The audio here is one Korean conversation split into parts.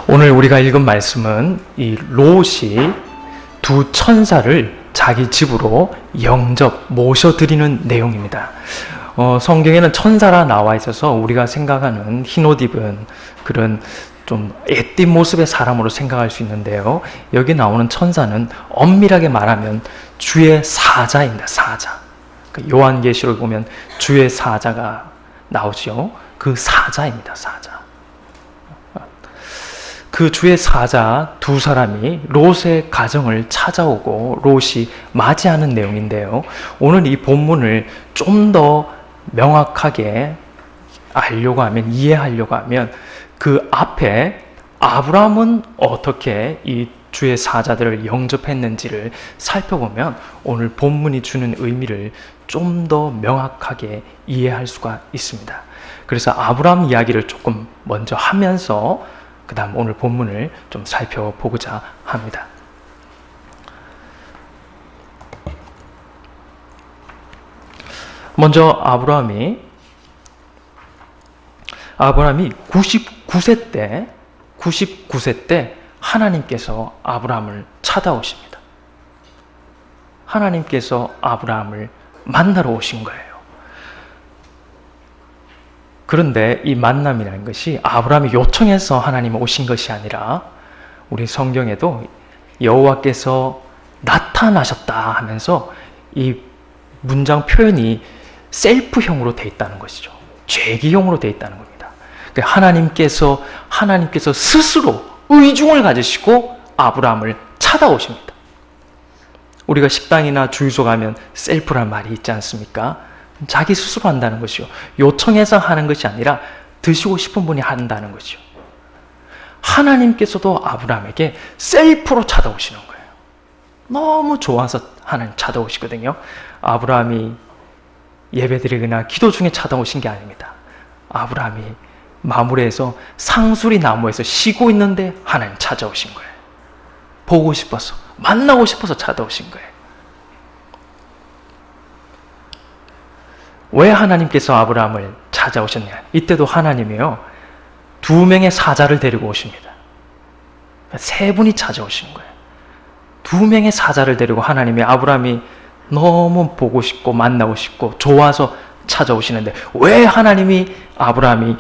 오늘 우리가 읽은 말씀은 이 롯이 두 천사를 자기 집으로 영접 모셔드리는 내용입니다. 성경에는 천사라 나와 있어서 우리가 생각하는 흰옷 입은 그런 좀 애띤 모습의 사람으로 생각할 수 있는데요. 여기 나오는 천사는 엄밀하게 말하면 주의 사자입니다. 사자. 요한계시록 보면 주의 사자가 나오죠. 그 사자입니다. 사자. 그 주의 사자 두 사람이 롯의 가정을 찾아오고 롯이 맞이하는 내용인데요. 오늘 이 본문을 좀 더 명확하게 알려고 하면, 이해하려고 하면 그 앞에 아브라함은 어떻게 이 주의 사자들을 영접했는지를 살펴보면 오늘 본문이 주는 의미를 좀 더 명확하게 이해할 수가 있습니다. 그래서 아브라함 이야기를 조금 먼저 하면서 그 다음 오늘 본문을 좀 살펴보고자 합니다. 먼저 아브라함이 99세 때 하나님께서 아브라함을 찾아오십니다. 하나님께서 아브라함을 만나러 오신 거예요. 그런데 이 만남이라는 것이 아브라함이 요청해서 하나님이 오신 것이 아니라 우리 성경에도 여호와께서 나타나셨다 하면서 이 문장 표현이 셀프형으로 되어 있다는 것이죠. 죄기형으로 되어 있다는 겁니다. 하나님께서 스스로 의중을 가지시고 아브라함을 찾아오십니다. 우리가 식당이나 주유소 가면 셀프란 말이 있지 않습니까? 자기 스스로 한다는 것이요. 요청해서 하는 것이 아니라 드시고 싶은 분이 한다는 것이요. 하나님께서도 아브라함에게 셀프로 찾아오시는 거예요. 너무 좋아서 하나님 찾아오시거든요. 아브라함이 예배드리거나 기도 중에 찾아오신 게 아닙니다. 아브라함이 마므레에서 상수리 나무에서 쉬고 있는데 하나님 찾아오신 거예요. 보고 싶어서, 만나고 싶어서 찾아오신 거예요. 왜 하나님께서 아브라함을 찾아오셨냐? 이때도 하나님이요, 2명의 사자를 데리고 오십니다. 3분이 찾아오신 거예요. 2명의 사자를 데리고 하나님이 아브라함이 너무 보고 싶고 만나고 싶고 좋아서 찾아오시는데 왜 하나님이 아브라함이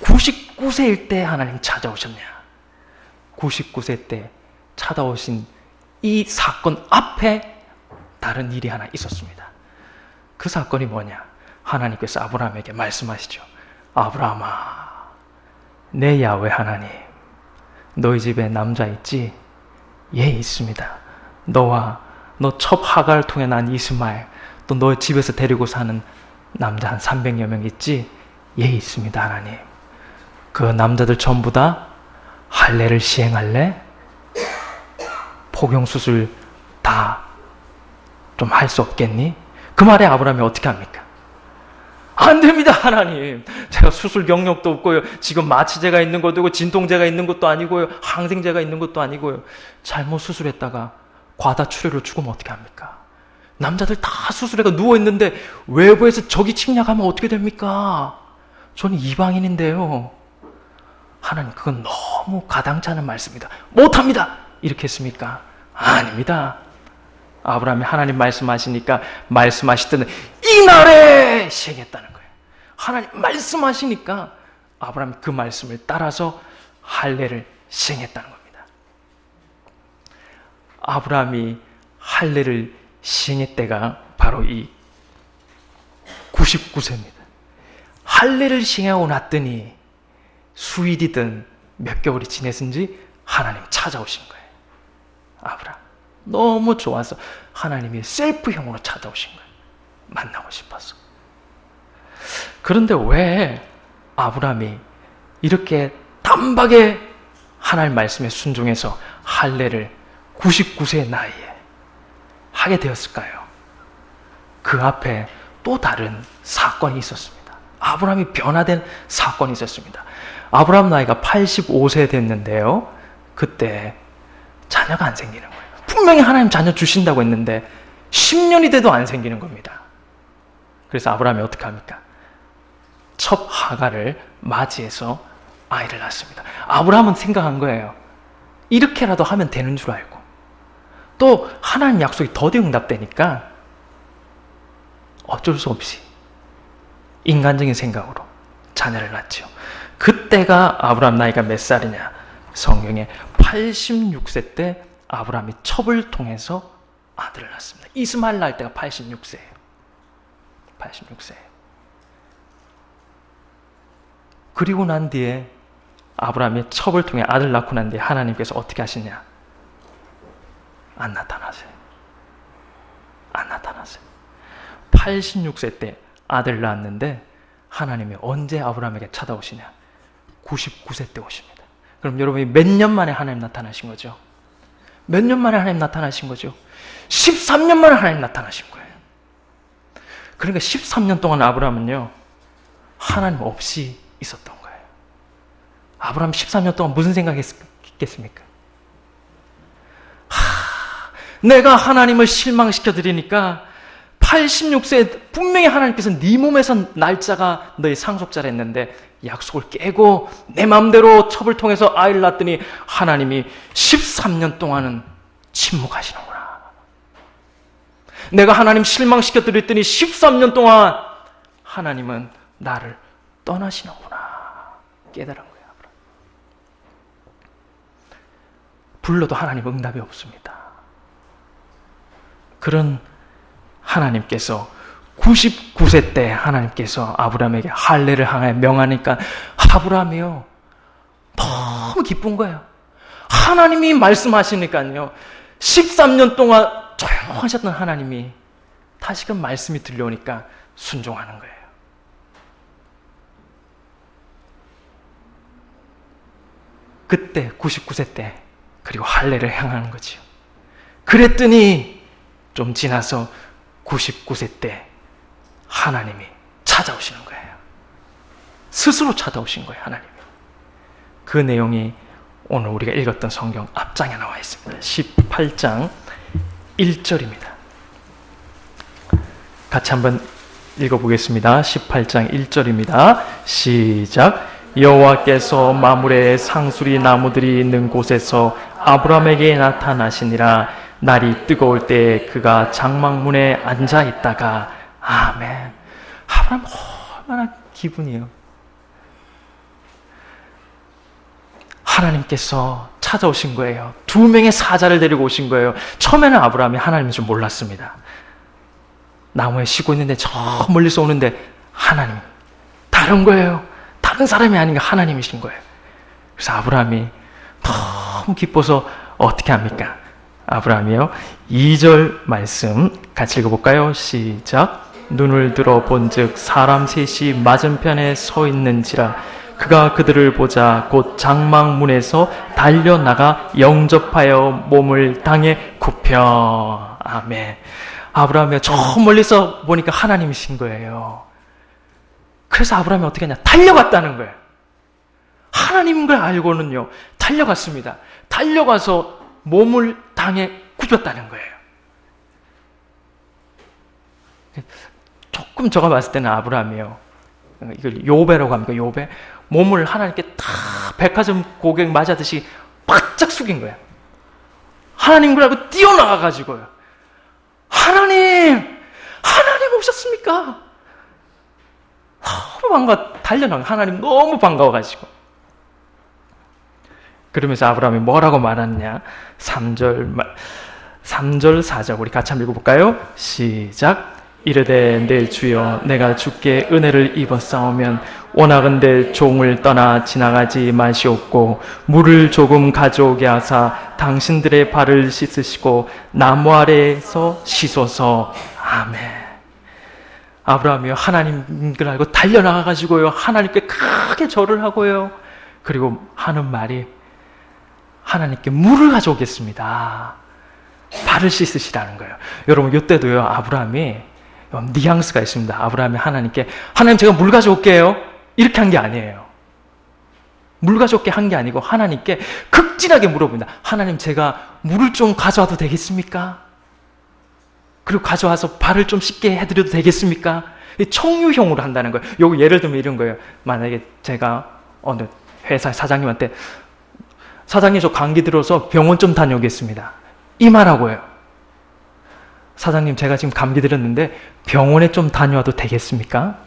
99세일 때 하나님 찾아오셨냐? 99세 때 찾아오신 이 사건 앞에 다른 일이 하나 있었습니다. 그 사건이 뭐냐? 하나님께서 아브라함에게 말씀하시죠. 아브라함아, 내 야훼 하나님, 너희 집에 남자 있지? 예, 있습니다. 너 첩 하갈을 통해 난 이스마엘, 또 너희 집에서 데리고 사는 남자 한 300여 명 있지? 예, 있습니다. 하나님. 그 남자들 전부 다 할례를 시행할래? 포경수술 다 좀 할 수 없겠니? 그 말에 아브라함이 어떻게 합니까? 안 됩니다, 하나님. 제가 수술 경력도 없고요. 지금 마취제가 있는 것도 아니고 진통제가 있는 것도 아니고요. 항생제가 있는 것도 아니고요. 잘못 수술했다가 과다출혈로 죽으면 어떻게 합니까? 남자들 다 수술해가 누워있는데 외부에서 적이 침략하면 어떻게 됩니까? 저는 이방인인데요. 하나님, 그건 너무 가당치 않은 말씀입니다. 못합니다. 이렇게 했습니까? 아닙니다. 아브라함이 하나님 말씀하시니까 말씀하시던 이날에 시행했다는 거예요. 하나님 말씀하시니까 아브라함이 그 말씀을 따라서 할례를 시행했다는 겁니다. 아브라함이 할례를 시행할 때가 바로 이 99세입니다. 할례를 시행하고 났더니 수일이든 몇 개월이 지냈은지 하나님 찾아오신 거예요. 아브라함. 너무 좋아서 하나님이 셀프형으로 찾아오신 거예요. 만나고 싶어서. 그런데 왜 아브라함이 이렇게 단박에 하나님 말씀에 순종해서 할례를 99세의 나이에 하게 되었을까요? 그 앞에 또 다른 사건이 있었습니다. 아브라함이 변화된 사건이 있었습니다. 아브라함 나이가 85세 됐는데요. 그때 자녀가 안 생기는 거예요. 분명히 하나님 자녀 주신다고 했는데 10년이 돼도 안 생기는 겁니다. 그래서 아브라함이 어떻게 합니까? 첩 하갈을 맞이해서 아이를 낳습니다. 아브라함은 생각한 거예요. 이렇게라도 하면 되는 줄 알고. 또 하나님 약속이 더디 응답되니까 어쩔 수 없이 인간적인 생각으로 자녀를 낳지요. 그때가 아브라함 나이가 몇 살이냐? 성경에 86세 때 아브라함이 첩을 통해서 아들을 낳습니다. 이스마엘 낳을 때가 86세예요. 86세예요. 그리고 난 뒤에 아브라함이 첩을 통해 아들 낳고 난 뒤에 하나님께서 어떻게 하시냐? 안 나타나세요. 안 나타나세요. 86세 때 아들 낳았는데 하나님이 언제 아브라함에게 찾아오시냐? 99세 때 오십니다. 그럼 여러분이 몇 년 만에 하나님 나타나신 거죠? 몇 년 만에 하나님 나타나신 거죠? 13년 만에 하나님 나타나신 거예요. 그러니까 13년 동안 아브라함은요, 하나님 없이 있었던 거예요. 아브라함 13년 동안 무슨 생각했겠습니까? 내가 하나님을 실망시켜 드리니까 86세에 분명히 하나님께서 네 몸에서 날짜가 너의 상속자라 했는데 약속을 깨고 내 마음대로 첩을 통해서 아이를 낳았더니 하나님이 13년 동안은 침묵하시는구나. 내가 하나님 실망시켜 드렸더니 13년 동안 하나님은 나를 떠나시는구나. 깨달은 거예요. 불러도 하나님 응답이 없습니다. 그런 하나님께서 99세 때 하나님께서 아브라함에게 할례를 향하여 명하니까 아브라함이요, 너무 기쁜 거예요. 하나님이 말씀하시니까요, 13년 동안 조용하셨던 하나님이 다시금 말씀이 들려오니까 순종하는 거예요. 그때 99세 때 그리고 할례를 향하는 거지요. 그랬더니 좀 지나서 99세 때 하나님이 찾아오시는 거예요. 스스로 찾아오신 거예요, 하나님이. 그 내용이 오늘 우리가 읽었던 성경 앞장에 나와 있습니다. 18장 1절입니다. 같이 한번 읽어보겠습니다. 18장 1절입니다. 시작. 여호와께서 마므레 상수리 나무들이 있는 곳에서 아브라함에게 나타나시니라. 날이 뜨거울 때 그가 장막문에 앉아 있다가. 아멘. 아브라함 얼마나 기분이에요. 하나님께서 찾아오신 거예요. 2명의 사자를 데리고 오신 거예요. 처음에는 아브라함이 하나님인 줄 몰랐습니다. 나무에 쉬고 있는데 저 멀리서 오는데 하나님, 다른 거예요. 다른 사람이 아닌가, 하나님이신 거예요. 그래서 아브라함이 너무 기뻐서 어떻게 합니까? 아브라함이요, 2절 말씀 같이 읽어볼까요? 시작. 눈을 들어 본즉 사람 셋이 맞은편에 서 있는지라. 그가 그들을 보자 곧 장막문에서 달려나가 영접하여 몸을 땅에 굽혀. 아멘. 아브라함이 저 멀리서 보니까 하나님이신 거예요. 그래서 아브라함이 어떻게 하냐? 달려갔다는 거예요. 하나님인 걸 알고는요, 달려갔습니다. 달려가서 몸을 땅에 굽혔다는 거예요. 조금 제가 봤을 때는 아브라함이요, 이걸 요배라고 합니까? 요배? 몸을 하나님께 딱 백화점 고객 맞아듯이 바짝 숙인 거예요. 하나님 걸 알고 뛰어나가가지고요, 하나님 오셨습니까? 너무 반가워, 달려나가. 하나님 너무 반가워가지고. 그러면서 아브라함이 뭐라고 말하느냐? 3절 4절 우리 같이 한번 읽어볼까요? 시작. 이르되 내 주여 내가 주께 은혜를 입었사오면 원하건대 종을 떠나 지나가지 마시옵고 물을 조금 가져오게 하사 당신들의 발을 씻으시고 나무 아래에서 씻소서. 아멘. 아브라함이요, 하나님인 걸 알고 달려나가가지고요, 하나님께 크게 절을 하고요, 그리고 하는 말이 하나님께 물을 가져오겠습니다. 발을 씻으시라는 거예요. 여러분, 이때도요, 아브라함이 뉘앙스가 있습니다. 아브라함이 하나님께, 하나님 제가 물 가져올게요, 이렇게 한 게 아니에요. 물 가져올게 한 게 아니고 하나님께 극진하게 물어봅니다. 하나님 제가 물을 좀 가져와도 되겠습니까? 그리고 가져와서 발을 좀 씻게 해드려도 되겠습니까? 청유형으로 한다는 거예요. 요거 예를 들면 이런 거예요. 만약에 제가 어느 회사 사장님한테 사장님 저 감기 들어서 병원 좀 다녀오겠습니다. 이 말하고요. 사장님 제가 지금 감기 들었는데 병원에 좀 다녀와도 되겠습니까?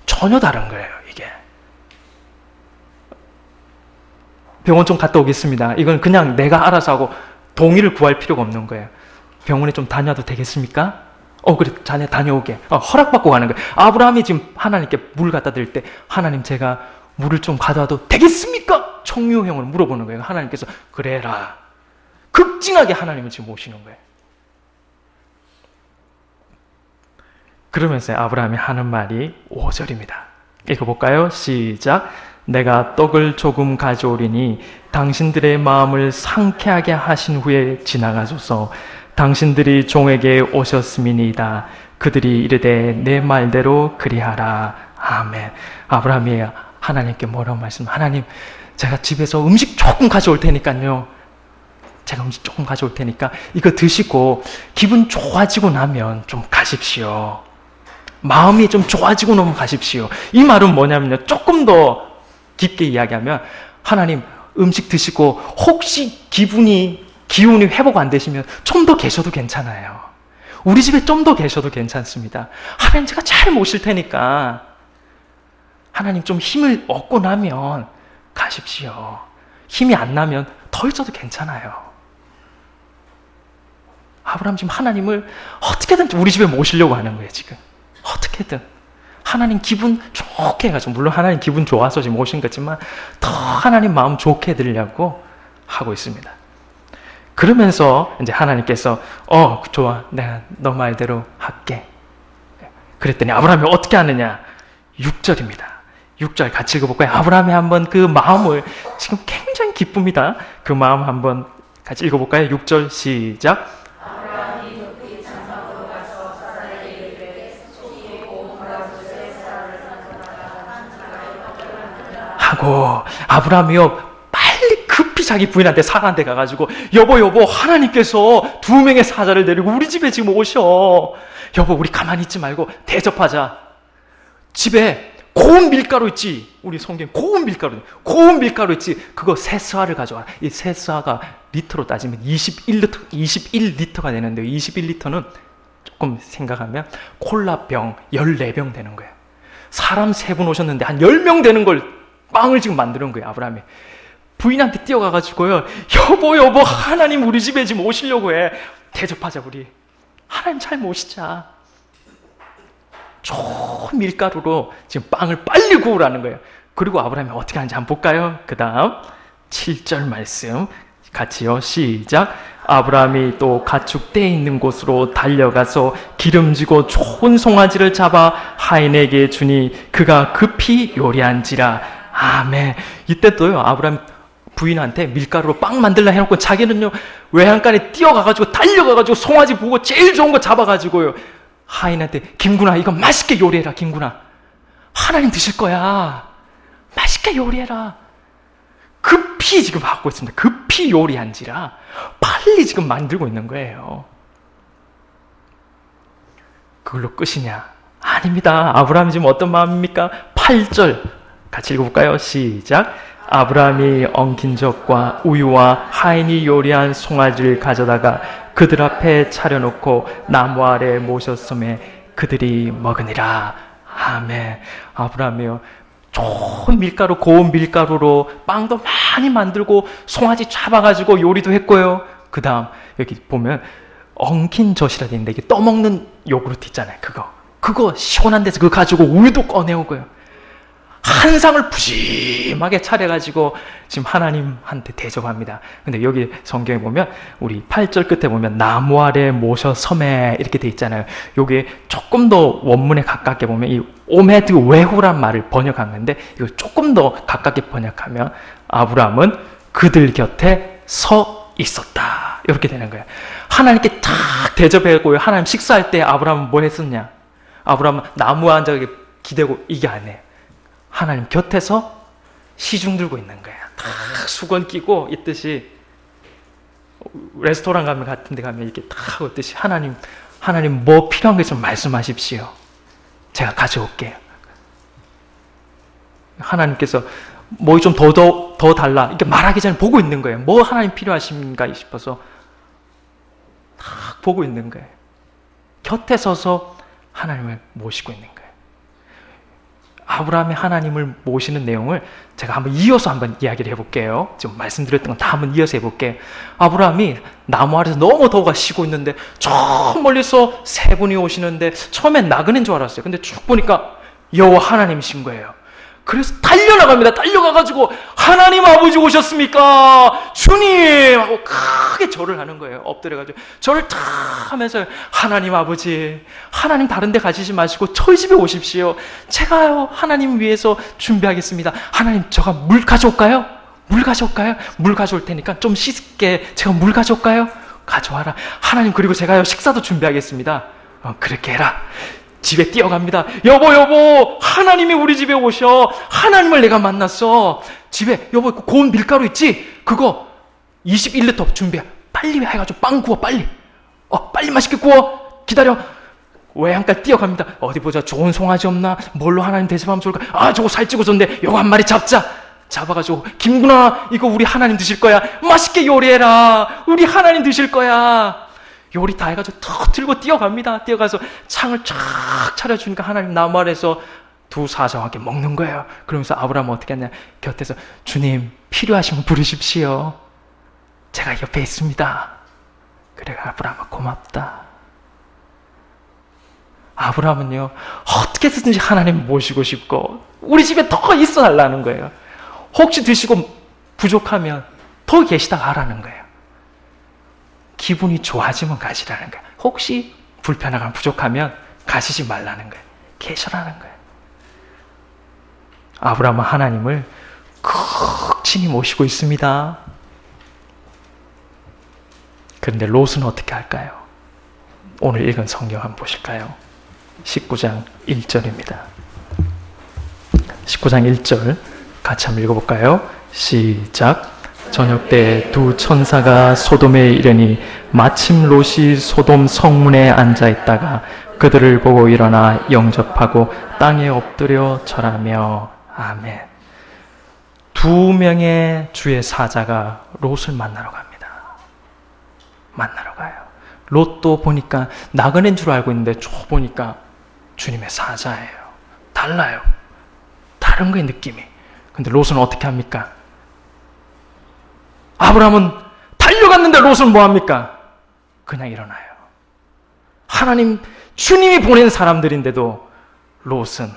전혀 다른 거예요, 이게. 병원 좀 갔다 오겠습니다. 이건 그냥 내가 알아서 하고 동의를 구할 필요가 없는 거예요. 병원에 좀 다녀와도 되겠습니까? 그래, 자네 다녀오게. 허락받고 가는 거예요. 아브라함이 지금 하나님께 물 갖다 드릴 때 하나님 제가 물을 좀 가져와도 되겠습니까? 청유형으로 물어보는 거예요. 하나님께서 그래라. 극진하게 하나님을 지금 모시는 거예요. 그러면서 아브라함이 하는 말이 5절입니다. 읽어볼까요? 시작. 내가 떡을 조금 가져오리니 당신들의 마음을 상쾌하게 하신 후에 지나가소서. 당신들이 종에게 오셨음이니이다. 그들이 이르되 내 말대로 그리하라. 아멘. 아브라함이 하나님께 뭐라고 말씀? 하나님, 제가 집에서 음식 조금 가져올 테니까요. 제가 음식 조금 가져올 테니까 이거 드시고 기분 좋아지고 나면 좀 가십시오. 마음이 좀 좋아지고 나면 가십시오. 이 말은 뭐냐면요. 조금 더 깊게 이야기하면 하나님 음식 드시고 혹시 기운이 회복 안 되시면 좀 더 계셔도 괜찮아요. 우리 집에 좀 더 계셔도 괜찮습니다. 하나님 제가 잘 모실 테니까 하나님 좀 힘을 얻고 나면 가십시오. 힘이 안 나면 더 있어도 괜찮아요. 아브라함 지금 하나님을 어떻게든 우리 집에 모시려고 하는 거예요, 지금. 어떻게든. 하나님 기분 좋게 해가지고, 물론 하나님 기분 좋아서 지금 오신 거지만, 더 하나님 마음 좋게 해드리려고 하고 있습니다. 그러면서 이제 하나님께서, 좋아. 내가 너 말대로 할게. 그랬더니 아브라함이 어떻게 하느냐? 6절입니다. 6절 같이 읽어볼까요? 아브라함이 한번 그 마음을 지금 굉장히 기쁩니다. 그 마음 한번 같이 읽어볼까요? 6절 시작. 하고 아브라함이요 빨리 급히 자기 부인한테 사라한테 가가지고 여보 하나님께서 2명의 사자를 데리고 우리 집에 지금 오셔. 여보 우리 가만히 있지 말고 대접하자. 집에 고운 밀가루 있지. 우리 성경 고운 밀가루 있지. 그거 세스아를 가져와. 이 세스아가 리터로 따지면 21리터가 되는데 21리터는 조금 생각하면 콜라병 14병 되는 거예요. 사람 3분 오셨는데 한 10명 되는 걸 빵을 지금 만드는 거예요. 아브라함이 부인한테 뛰어가가지고요. 여보 하나님 우리 집에 지금 오시려고 해. 대접하자 우리. 하나님 잘 모시자. 좋은 밀가루로 지금 빵을 빨리 구우라는 거예요. 그리고 아브라함이 어떻게 하는지 한번 볼까요? 그 다음 7절 말씀 같이요. 시작. 아브라함이 또 가축 떼 있는 곳으로 달려가서 기름지고 좋은 송아지를 잡아 하인에게 주니 그가 급히 요리한지라. 아멘. 이때 또요 아브라함 부인한테 밀가루로 빵 만들라 해놓고 자기는요 외양간에 뛰어가가지고 달려가가지고 송아지 보고 제일 좋은 거 잡아가지고요 하인한테 김구나 이거 맛있게 요리해라. 김구나 하나님 드실 거야. 맛있게 요리해라. 급히 지금 하고 있습니다. 급히 요리한지라 빨리 지금 만들고 있는 거예요. 그걸로 끝이냐? 아닙니다. 아브라함이 지금 어떤 마음입니까? 8절 같이 읽어볼까요? 시작. 아브라함이 엉킨 젖과 우유와 하인이 요리한 송아지를 가져다가 그들 앞에 차려놓고 나무 아래 모셨음에 그들이 먹으니라. 아멘. 아브라함이요 좋은 밀가루, 고운 밀가루로 빵도 많이 만들고 송아지 잡아가지고 요리도 했고요. 그 다음 여기 보면 엉킨 젖이라 되는데 이게 떠먹는 요구르트 있잖아요. 그거 시원한 데서 그거 가지고 우유도 꺼내오고요. 한 상을 푸짐하게 차려가지고 지금 하나님한테 대접합니다. 근데 여기 성경에 보면 우리 8절 끝에 보면 나무 아래 모셔 섬에 이렇게 돼 있잖아요. 요게 조금 더 원문에 가깝게 보면 이 오메드 웨후란 말을 번역한 건데 이거 조금 더 가깝게 번역하면 아브라함은 그들 곁에 서 있었다. 이렇게 되는 거예요. 하나님께 탁 대접했고요. 하나님 식사할 때 아브라함은 뭐 했었냐? 아브라함은 나무에 앉아 기대고 이게 아니에요. 하나님 곁에서 시중 들고 있는 거야. 다 수건 끼고 있듯이 레스토랑 가면 같은 데 가면 이렇게 딱 있듯이 하나님 뭐 필요한 거 있으면 말씀하십시오. 제가 가져올게요. 하나님께서 뭐 좀 더 달라. 이렇게 말하기 전에 보고 있는 거예요. 뭐 하나님 필요하신가 싶어서 딱 보고 있는 거예요. 곁에 서서 하나님을 모시고 있는 거예요. 아브라함이 하나님을 모시는 내용을 제가 한번 이어서 한번 이야기를 해볼게요. 지금 말씀드렸던 건 다 한번 이어서 해볼게요. 아브라함이 나무 아래서 너무 더워가 쉬고 있는데 저 멀리서 세 분이 오시는데 처음엔 나그네인 줄 알았어요. 근데 쭉 보니까 여호와 하나님이신 거예요. 그래서 달려나갑니다. 달려가가지고 하나님 아버지 오셨습니까? 주님! 하고 크게 절을 하는 거예요. 엎드려가지고 절을 탁 하면서 하나님 아버지, 하나님 다른 데 가시지 마시고 저희 집에 오십시오. 제가요 하나님 위해서 준비하겠습니다. 하나님 저가 물 가져올까요? 물 가져올까요? 물 가져올 테니까 좀 씻게 제가 물 가져올까요? 가져와라. 하나님 그리고 제가요 식사도 준비하겠습니다. 그렇게 해라. 집에 뛰어갑니다. 여보 하나님이 우리 집에 오셔. 하나님을 내가 만났어. 집에 여보 고운 밀가루 있지? 그거 21리터 준비해. 빨리 해가지고 빵 구워 빨리. 빨리 맛있게 구워. 기다려. 외양간 뛰어갑니다. 어디 보자. 좋은 송아지 없나? 뭘로 하나님 대접하면 좋을까? 저거 살찌고 좋네. 요거 한 마리 잡자. 잡아가지고 김구나 이거 우리 하나님 드실 거야. 맛있게 요리해라. 우리 하나님 드실 거야. 요리 다 해가지고 턱 들고 뛰어갑니다. 뛰어가서 창을 쫙 차려주니까 하나님 나무 아래서 두 사자와 함께 먹는 거예요. 그러면서 아브라함은 어떻게 했냐? 곁에서 주님 필요하시면 부르십시오. 제가 옆에 있습니다. 그래 아브라함아 고맙다. 아브라함은요 어떻게 해서든지 하나님 모시고 싶고 우리 집에 더 있어 달라는 거예요. 혹시 드시고 부족하면 더 계시다 가라는 거예요. 기분이 좋아지면 가시라는 거예요. 혹시 불편하거나 부족하면 가시지 말라는 거예요. 계셔라는 거예요. 아브라함은 하나님을 크 친히 모시고 있습니다. 그런데 롯은 어떻게 할까요? 오늘 읽은 성경 한번 보실까요? 19장 1절입니다. 19장 1절 같이 한번 읽어볼까요? 시작. 저녁 때 두 천사가 소돔에 이르니 마침 롯이 소돔 성문에 앉아 있다가 그들을 보고 일어나 영접하고 땅에 엎드려 절하며 아멘. 두 명의 주의 사자가 롯을 만나러 갑니다. 만나러 가요. 롯도 보니까 나그네인 줄 알고 있는데 저 보니까 주님의 사자예요. 달라요. 다른 거의 느낌이. 근데 롯은 어떻게 합니까? 아브라함은 달려갔는데 롯은 뭐합니까? 그냥 일어나요. 하나님, 주님이 보낸 사람들인데도 롯은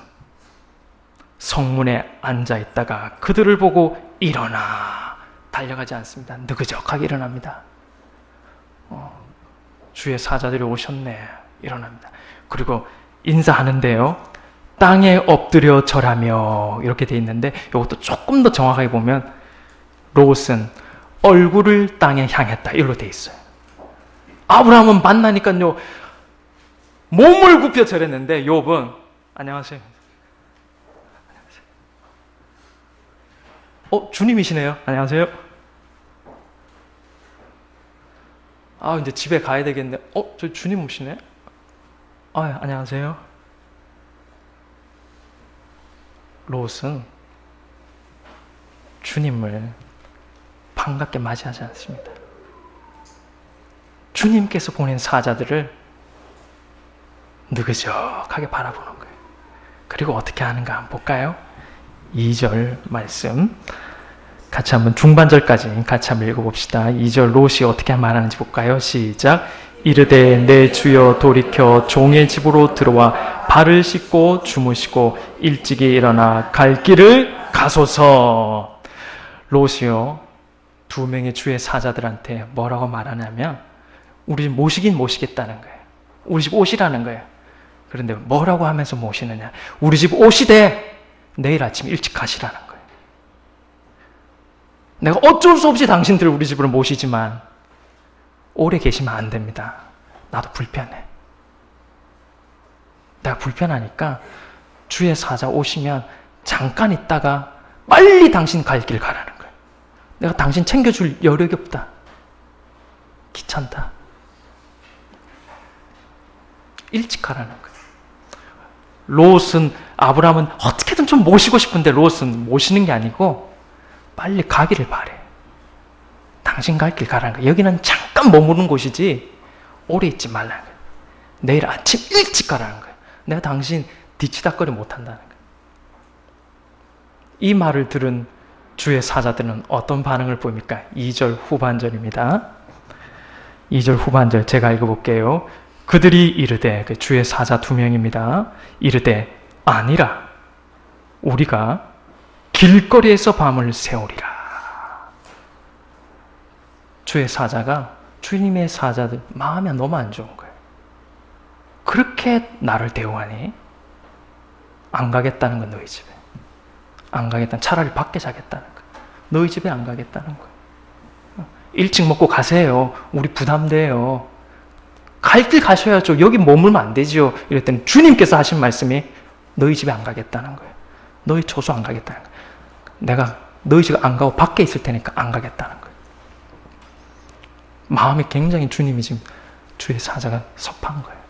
성문에 앉아있다가 그들을 보고 일어나 달려가지 않습니다. 느그적하게 일어납니다. 주의 사자들이 오셨네. 일어납니다. 그리고 인사하는데요. 땅에 엎드려 절하며 이렇게 돼 있는데 이것도 조금 더 정확하게 보면 롯은 얼굴을 땅에 향했다. 이걸로 돼 있어요. 아브라함은 만나니까요. 몸을 굽혀 절했는데 욥은 안녕하세요. 주님이시네요. 안녕하세요. 이제 집에 가야 되겠네. 저 주님 오시네. 안녕하세요. 롯은 주님을 반갑게 맞이하지 않습니다. 주님께서 보낸 사자들을 느그적하게 바라보는 거예요. 그리고 어떻게 하는가 한번 볼까요? 2절 말씀 같이 한번 중반절까지 같이 한번 읽어봅시다. 2절 롯이 어떻게 말하는지 볼까요? 시작. 이르되 내 주여 돌이켜 종의 집으로 들어와 발을 씻고 주무시고 일찍이 일어나 갈 길을 가소서. 롯이요 두 명의 주의 사자들한테 뭐라고 말하냐면 우리 집 모시긴 모시겠다는 거예요. 우리 집 오시라는 거예요. 그런데 뭐라고 하면서 모시느냐? 우리 집 오시되 내일 아침 일찍 가시라는 거예요. 내가 어쩔 수 없이 당신들을 우리 집으로 모시지만 오래 계시면 안 됩니다. 나도 불편해. 내가 불편하니까 주의 사자 오시면 잠깐 있다가 빨리 당신 갈 길 가라는 거예요. 내가 당신 챙겨줄 여력이 없다. 귀찮다. 일찍 가라는 거예요. 롯은 아브라함은 어떻게든 좀 모시고 싶은데 롯은 모시는 게 아니고 빨리 가기를 바래. 당신 갈 길 가라는 거야. 여기는 잠깐 머무는 곳이지 오래 있지 말라는 거야. 내일 아침 일찍 가라는 거야. 내가 당신 뒤치다거리 못한다는 거야. 이 말을 들은 주의 사자들은 어떤 반응을 보입니까? 2절 후반절입니다. 2절 후반절 제가 읽어볼게요. 그들이 이르되, 그 주의 사자 2명입니다. 이르되 아니라 우리가 길거리에서 밤을 새우리라. 주의 사자가 주님의 사자들 마음이 너무 안 좋은 거예요. 그렇게 나를 대우하니 안 가겠다는 건 너희 집에. 안 가겠다. 차라리 밖에 자겠다는 거예요. 너희 집에 안 가겠다는 거예요. 일찍 먹고 가세요. 우리 부담돼요. 갈 길 가셔야죠. 여기 머물면 안 되지요. 이랬더니 주님께서 하신 말씀이 너희 집에 안 가겠다는 거예요. 너희 초소 안 가겠다는 거예요. 내가 너희 집 안 가고 밖에 있을 테니까 안 가겠다는 거예요. 마음이 굉장히 주님이 지금 주의 사자가 섭한 거예요.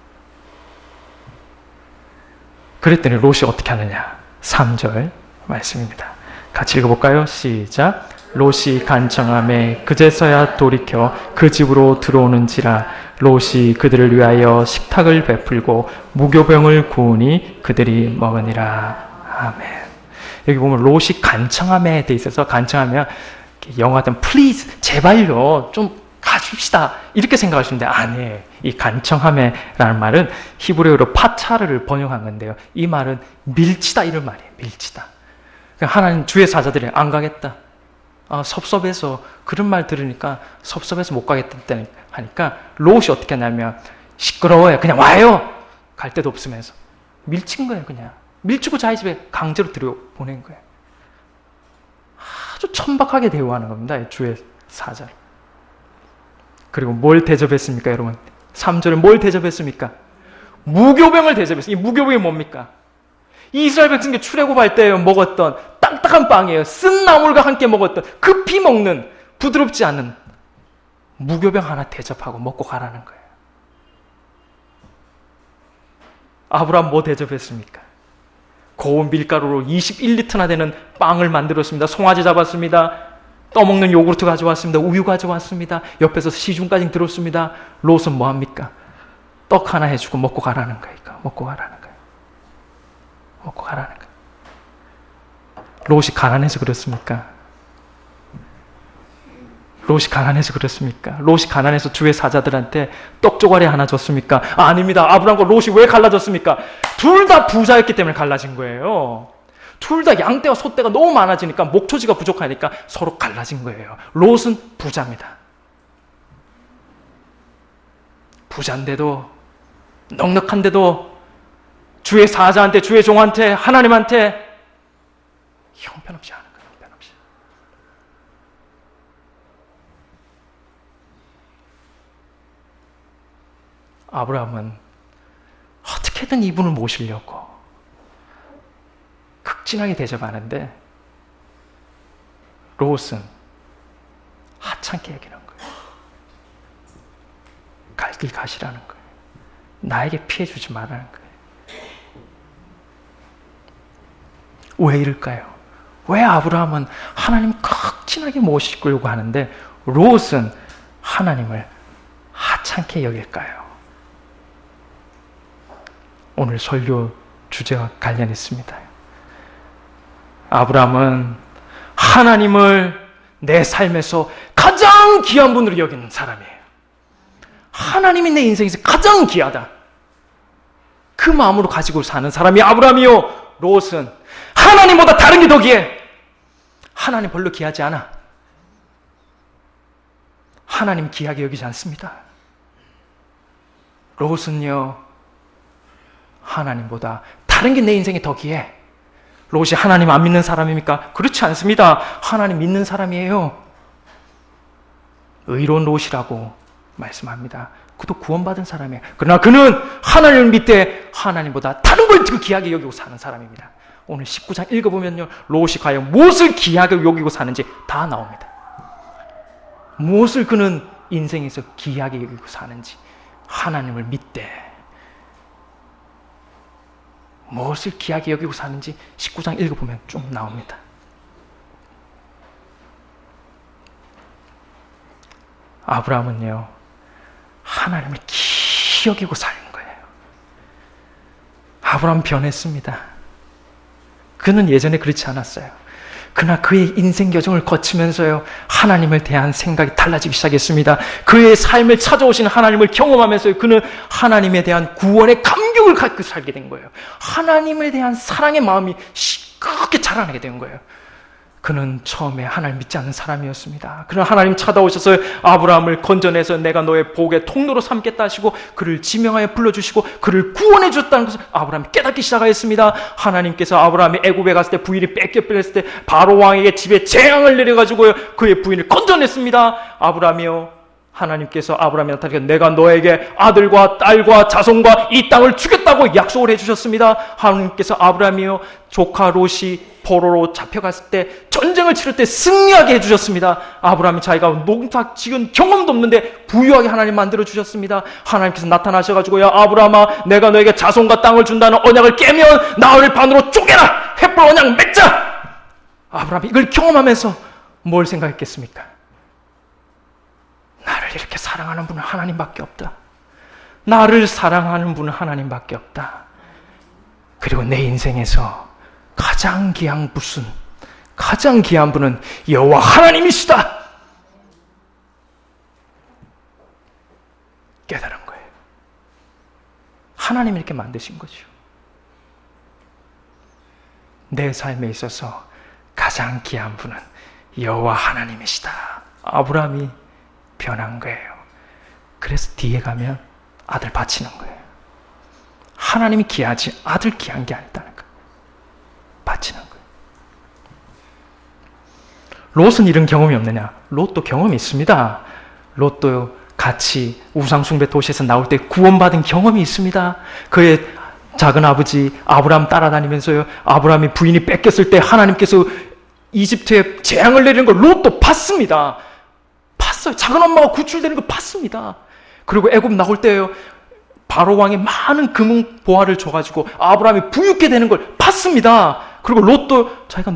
그랬더니 롯이 어떻게 하느냐. 3절 말씀입니다. 같이 읽어볼까요? 시작. 롯이 간청함에 그제서야 돌이켜 그 집으로 들어오는지라. 롯이 그들을 위하여 식탁을 베풀고 무교병을 구우니 그들이 먹으니라. 아멘. 여기 보면 롯이 간청함에 돼 있어서, 간청하면 영어 같은 please 제발요 좀 가줍시다 이렇게 생각하시는데 아니에요. 이 간청함에라는 말은 히브리어로 파차르를 번역한 건데요. 이 말은 밀치다 이런 말이에요. 밀치다. 하나님 주의 사자들이 안 가겠다. 섭섭해서, 그런 말 들으니까 섭섭해서 못 가겠다 하니까 롯이 어떻게 하냐면 시끄러워요. 그냥 와요. 갈 데도 없으면서 밀친 거예요. 그냥 밀치고 자기 집에 강제로 들여보낸 거예요. 아주 천박하게 대우하는 겁니다. 주의 사자를. 그리고 뭘 대접했습니까, 여러분? 3절에 뭘 대접했습니까? 무교병을 대접했어요. 이 무교병이 뭡니까? 이스라엘 백성들 출애굽할 때 먹었던 딱딱한 빵이에요. 쓴 나물과 함께 먹었던, 급히 먹는, 부드럽지 않은 무교병 하나 대접하고 먹고 가라는 거예요. 아브라함 뭐 대접했습니까? 고운 밀가루로 21리터나 되는 빵을 만들었습니다. 송아지 잡았습니다. 떠먹는 요구르트 가져왔습니다. 우유 가져왔습니다. 옆에서 시중까지 들었습니다. 롯은 뭐합니까? 떡 하나 해주고 먹고 가라는 거예요. 먹고 가라는 거예요. 먹고 가라는 거예요. 롯이 가난해서 그렇습니까? 롯이 가난해서 그렇습니까? 롯이 가난해서 주의 사자들한테 떡 쪼가리 하나 줬습니까? 아닙니다. 아브라함과 롯이 왜 갈라졌습니까? 둘 다 부자였기 때문에 갈라진 거예요. 둘 다 양떼와 소떼가 너무 많아지니까 목초지가 부족하니까 서로 갈라진 거예요. 롯은 부자입니다. 부자인데도, 넉넉한데도 주의 사자한테, 주의 종한테, 하나님한테 형편없이 하는 거예요. 형편없이. 아브라함은 어떻게든 이분을 모시려고 극진하게 대접하는데 롯은 하찮게 여기는 거예요. 갈 길 가시라는 거예요. 나에게 피해 주지 말라는 거예요. 왜 이럴까요? 왜 아브라함은 하나님 극진하게 모시려고 하는데 롯은 하나님을 하찮게 여길까요? 오늘 설교 주제와 관련있습니다. 아브라함은 하나님을 내 삶에서 가장 귀한 분으로 여기는 사람이에요. 하나님이 내 인생에서 가장 귀하다. 그 마음으로 가지고 사는 사람이 아브라함이요. 롯은 하나님보다 다른 게 더 귀해. 하나님 별로 귀하지 않아. 하나님 귀하게 여기지 않습니다. 롯은요, 하나님보다 다른 게 내 인생에 더 귀해. 롯이 하나님 안 믿는 사람입니까? 그렇지 않습니다. 하나님 믿는 사람이에요. 의로운 롯이라고 말씀합니다. 그도 구원받은 사람이에요. 그러나 그는 하나님을 믿되 하나님보다 다른 걸 더 귀하게 여기고 사는 사람입니다. 오늘 19장 읽어보면요, 롯이 과연 무엇을 귀하게 여기고 사는지 다 나옵니다. 무엇을 그는 인생에서 귀하게 여기고 사는지, 하나님을 믿되 무엇을 귀하게 여기고 사는지 19장 읽어보면 쭉 나옵니다. 아브라함은요, 하나님을 귀히 여기고 사는 거예요. 아브라함 변했습니다. 그는 예전에 그렇지 않았어요. 그러나 그의 인생 여정을 거치면서요, 하나님을 대한 생각이 달라지기 시작했습니다. 그의 삶을 찾아오신 하나님을 경험하면서 그는 하나님에 대한 구원의 감격을 갖고 살게 된 거예요. 하나님에 대한 사랑의 마음이 시끄럽게 자라나게 된 거예요. 그는 처음에 하나님 믿지 않는 사람이었습니다. 그러나 하나님 찾아오셔서 아브라함을 건져내서 내가 너의 복의 통로로 삼겠다 하시고 그를 지명하여 불러주시고 그를 구원해 주셨다는 것을 아브라함이 깨닫기 시작하였습니다. 하나님께서 아브라함이 애굽에 갔을 때 부인이 뺏겼을 때 바로 왕에게 집에 재앙을 내려가지고요, 그의 부인을 건져냈습니다. 아브라함이요, 하나님께서 아브라함이 나타나서 내가 너에게 아들과 딸과 자손과 이 땅을 주겠다고 약속을 해주셨습니다. 하나님께서 아브라함이요, 조카 롯이 포로로 잡혀갔을 때 전쟁을 치를 때 승리하게 해주셨습니다. 아브라함이 자기가 농사 지은 경험도 없는데 부유하게 하나님 만들어주셨습니다. 하나님께서 나타나셔가지고요, 아브라함아, 내가 너에게 자손과 땅을 준다는 언약을 깨면 나를 반으로 쪼개라, 횃불 언약 맺자. 아브라함이 이걸 경험하면서 뭘 생각했겠습니까? 나를 이렇게 사랑하는 분은 하나님밖에 없다. 나를 사랑하는 분은 하나님밖에 없다. 그리고 내 인생에서 가장 귀한 분은 여호와 하나님이시다. 깨달은 거예요. 하나님이 이렇게 만드신 거죠. 내 삶에 있어서 가장 귀한 분은 여호와 하나님이시다. 아브라함이 변한 거예요. 그래서 뒤에 가면 아들 바치는 거예요. 하나님이 귀하지 아들 귀한 게 아니다는 거예요. 바치는 거예요. 롯은 이런 경험이 없느냐? 롯도 경험이 있습니다. 롯도 같이 우상숭배 도시에서 나올 때 구원받은 경험이 있습니다. 그의 작은 아버지 아브라함 따라다니면서요, 아브라함이 부인이 뺏겼을 때 하나님께서 이집트에 재앙을 내리는 걸 롯도 봤습니다. 봤어요. 작은 엄마가 구출되는 걸 봤습니다. 그리고 애굽 나올 때요, 바로 왕이 많은 금은 보화를 줘가지고 아브라함이 부유케 되는 걸 봤습니다. 그리고 롯도 자기가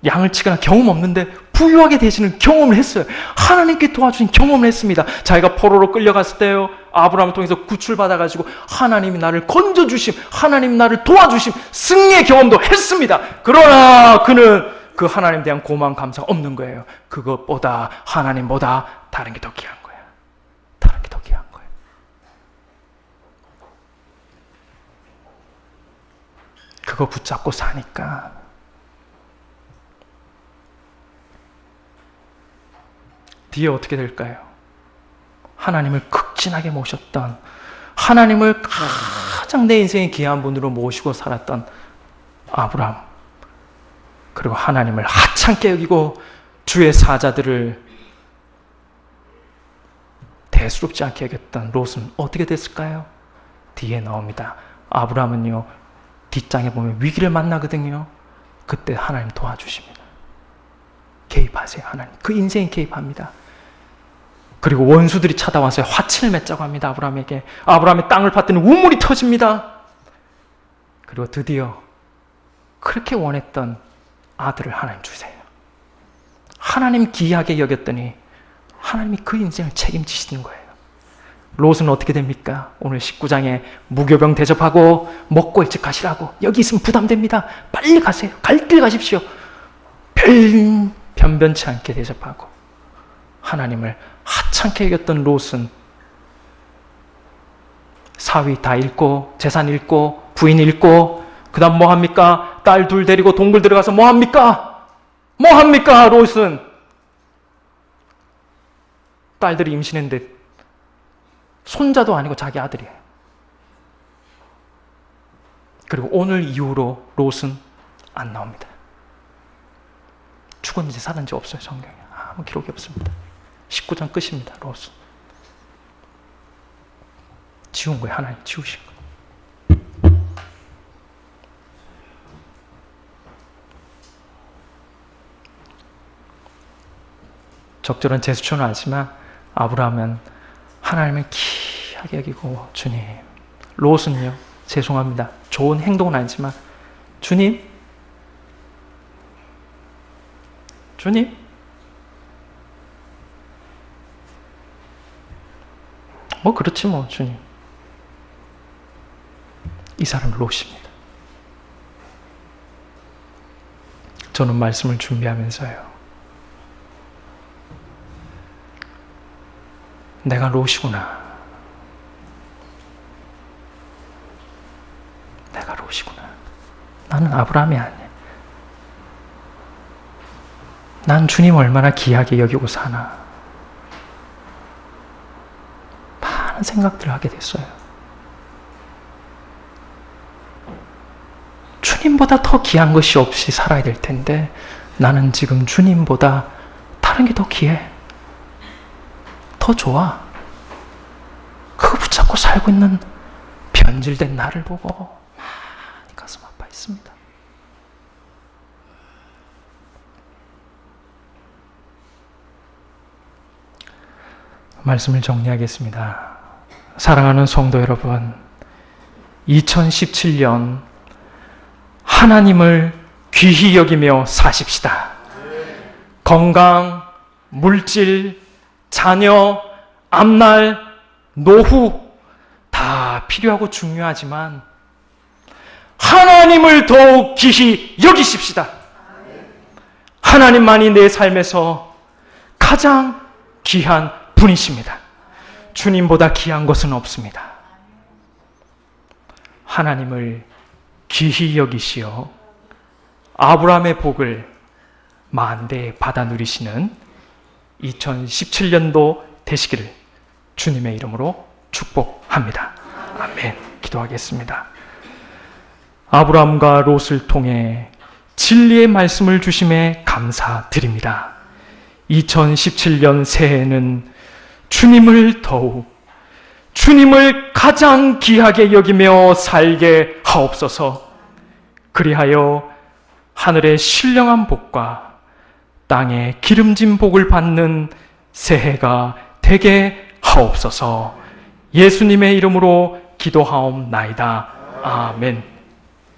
양을 치거나 경험 없는데 부유하게 되시는 경험을 했어요. 하나님께 도와주신 경험을 했습니다. 자기가 포로로 끌려갔을 때요, 아브라함을 통해서 구출받아가지고 하나님이 나를 건져주심, 하나님이 나를 도와주심, 승리의 경험도 했습니다. 그러나 그는 그 하나님에 대한 고마운 감사가 없는 거예요. 그것보다 하나님보다 다른 게 더 귀한 거예요. 다른 게 더 귀한 거예요. 그거 붙잡고 사니까 뒤에 어떻게 될까요? 하나님을 극진하게 모셨던, 하나님을 가장 내 인생의 귀한 분으로 모시고 살았던 아브라함, 그리고 하나님을 하찮게 여기고 주의 사자들을 대수롭지 않게 여겼던 롯은 어떻게 됐을까요? 뒤에 나옵니다. 아브라함은요, 뒷장에 보면 위기를 만나거든요. 그때 하나님 도와주십니다. 개입하세요. 하나님 그 인생에 개입합니다. 그리고 원수들이 찾아와서 화친을 맺자고 합니다. 아브라함에게. 아브라함의 땅을 봤더니 우물이 터집니다. 그리고 드디어 그렇게 원했던 아들을 하나님 주세요. 하나님 귀하게 여겼더니 하나님이 그 인생을 책임지시는 거예요. 롯은 어떻게 됩니까? 오늘 19장에 무교병 대접하고 먹고 일찍 가시라고. 여기 있으면 부담됩니다. 빨리 가세요. 갈 길 가십시오. 변변치 않게 대접하고 하나님을 하찮게 여겼던 롯은 사위 다 잃고 재산 잃고 부인 잃고 그 다음 뭐 합니까? 딸 둘 데리고 동굴 들어가서 뭐 합니까? 뭐 합니까? 롯은 딸들이 임신했는데 손자도 아니고 자기 아들이에요. 그리고 오늘 이후로 롯은 안 나옵니다. 죽었는지 살았는지 없어요. 성경에 아무 기록이 없습니다. 19장 끝입니다. 롯은 지운 거예요. 하나님 지우신 거예요. 적절한 제스처는 알지만 아브라함은 하나님을 귀하게 여기고 주님, 롯은요 죄송합니다. 좋은 행동은 아니지만 주님, 뭐 그렇지 뭐 주님. 이 사람을 놓으십니다. 저는 말씀을 준비하면서요, 내가 롯이구나. 내가 롯이구나. 나는 아브라함이 아니야. 난 주님 얼마나 귀하게 여기고 사나. 많은 생각들을 하게 됐어요. 주님보다 더 귀한 것이 없이 살아야 될 텐데 나는 지금 주님보다 다른 게 더 귀해. 더 좋아. 그거 붙잡고 살고 있는 변질된 나를 보고 많이 가슴 아파했습니다. 말씀을 정리하겠습니다. 사랑하는 성도 여러분, 2017년 하나님을 귀히 여기며 사십시다. 건강, 물질, 자녀, 앞날, 노후 다 필요하고 중요하지만 하나님을 더욱 귀히 여기십시다. 하나님만이 내 삶에서 가장 귀한 분이십니다. 주님보다 귀한 것은 없습니다. 하나님을 귀히 여기시어 아브라함의 복을 만대 받아 누리시는 2017년도 되시기를 주님의 이름으로 축복합니다. 아멘. 기도하겠습니다. 아브라함과 롯을 통해 진리의 말씀을 주심에 감사드립니다. 2017년 새해에는 주님을 더욱, 주님을 가장 귀하게 여기며 살게 하옵소서. 그리하여 하늘의 신령한 복과 땅의 기름진 복을 받는 새해가 되게 하옵소서. 예수님의 이름으로 기도하옵나이다. 아멘.